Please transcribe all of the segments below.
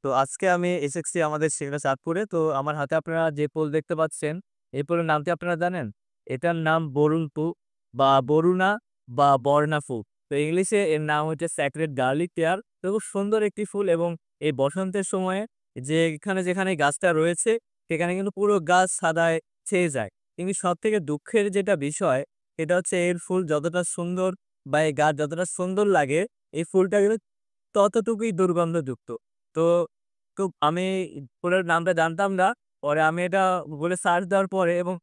তো আজকে আমি এসেছি আমাদের সিংড়া চাঁদপুরে। তো আমার হাতে আপনারা যে ফুল দেখতে পাচ্ছেন, এই ফুলের নামটি আপনারা জানেন? এটার নাম বরুণ ফুল বা বরুণা বা বরনা ফুল। তো ইংলিশে এর নাম হচ্ছে স্যাক্রেড গার্লিক পেয়ার। তো খুব সুন্দর একটি ফুল এবং এই বসন্তের সময়ে যেখানে গাছটা রয়েছে, সেখানে কিন্তু পুরো গাছ সাদায় ছেয়ে যায়। কিন্তু সবথেকে দুঃখের যেটা বিষয়, সেটা হচ্ছে এর ফুল যতটা সুন্দর বা এই গাছ যতটা সুন্দর লাগে, এই ফুলটা কিন্তু ততটুকুই দুর্গন্ধযুক্ত। তো আমি ফুলের নামটা জানতাম না। পরে আমি এটা গুগলে সার্চ দেওয়ার পরে এবং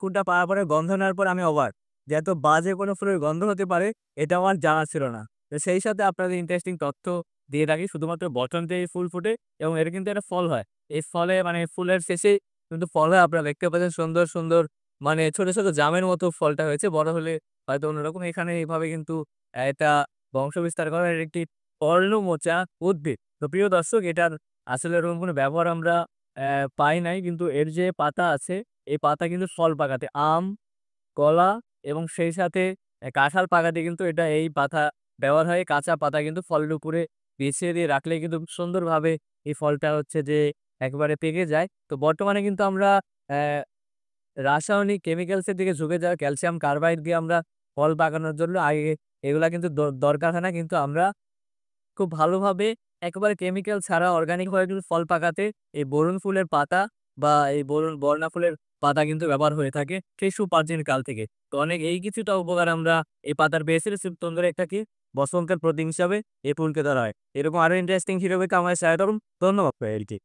ফুলটা পাওয়ার পরে গন্ধ নেওয়ার পরে আমি অবাক। যে এত বাজে কোনো ফুলের গন্ধ হতে পারে এটা আমার জানা ছিল না। তো সেই সাথে আপনাদের ইন্টারেস্টিং তথ্য দিয়ে রাখি শুধুমাত্র বসন্তে এই ফুল ফোটে এবং এর কিন্তু একটা ফল হয়। এই ফলে মানে ফুলের শেষেই কিন্তু ফল হয় আপনারা দেখতে পাচ্ছেন সুন্দর, সুন্দর মানে ছোট, ছোট জামের মতো ফলটা হয়েছে। বড় হলে হয়তো অন্যরকম। এখানে এভাবে কিন্তু এটা বংশবিস্তার করার একটি পর্ণমোচা উদ্ভিদ। তো প্রিয় দর্শক এটার আসলে এরকম কোনো ব্যবহার আমরা পাই নাই। কিন্তু এর যে পাতা আছে, এই পাতা কিন্তু ফল পাকাতে আম, কলা এবং সেই সাথে কাঁঠাল পাকাতে কিন্তু এই পাতা ব্যবহার হয়। কাঁচা পাতা কিন্তু ফলের উপরে বিছিয়ে দিয়ে রাখলে কিন্তু খুব সুন্দরভাবে এই ফলটা হচ্ছে যে একেবারে পেকে যায়। তো বর্তমানে কিন্তু আমরা অ্যা রাসায়নিক কেমিক্যালস এর দিকে ঝুঁকে যাওয়া ক্যালসিয়াম কার্বাইড দিয়ে আমরা ফল পাকানোর জন্য আগে এগুলা কিন্তু দরকার হয় না। কিন্তু আমরা খুব ভালোভাবে একেবারে কেমিক্যাল ছাড়া অর্গানিক ভাবে কিন্তু ফল পাকাতে এই বরুণ ফুলের পাতা বা এই বরনা ফুলের পাতা কিন্তু ব্যবহার হয়ে থাকে সেই সুপ্রাচীন কাল থেকে। তো অনেক এই কিছুটা উপকার আমরা এই পাতার বেসিস সুন্দর একটা কি বসন্তের প্রতীক হিসাবে এই ফুলকে ধরা হয়। এরকম আরো ইন্টারেস্টিং ভিডিও পেতে আমাদের শেয়ার করুন। ধন্যবাদ ভাই আরকি।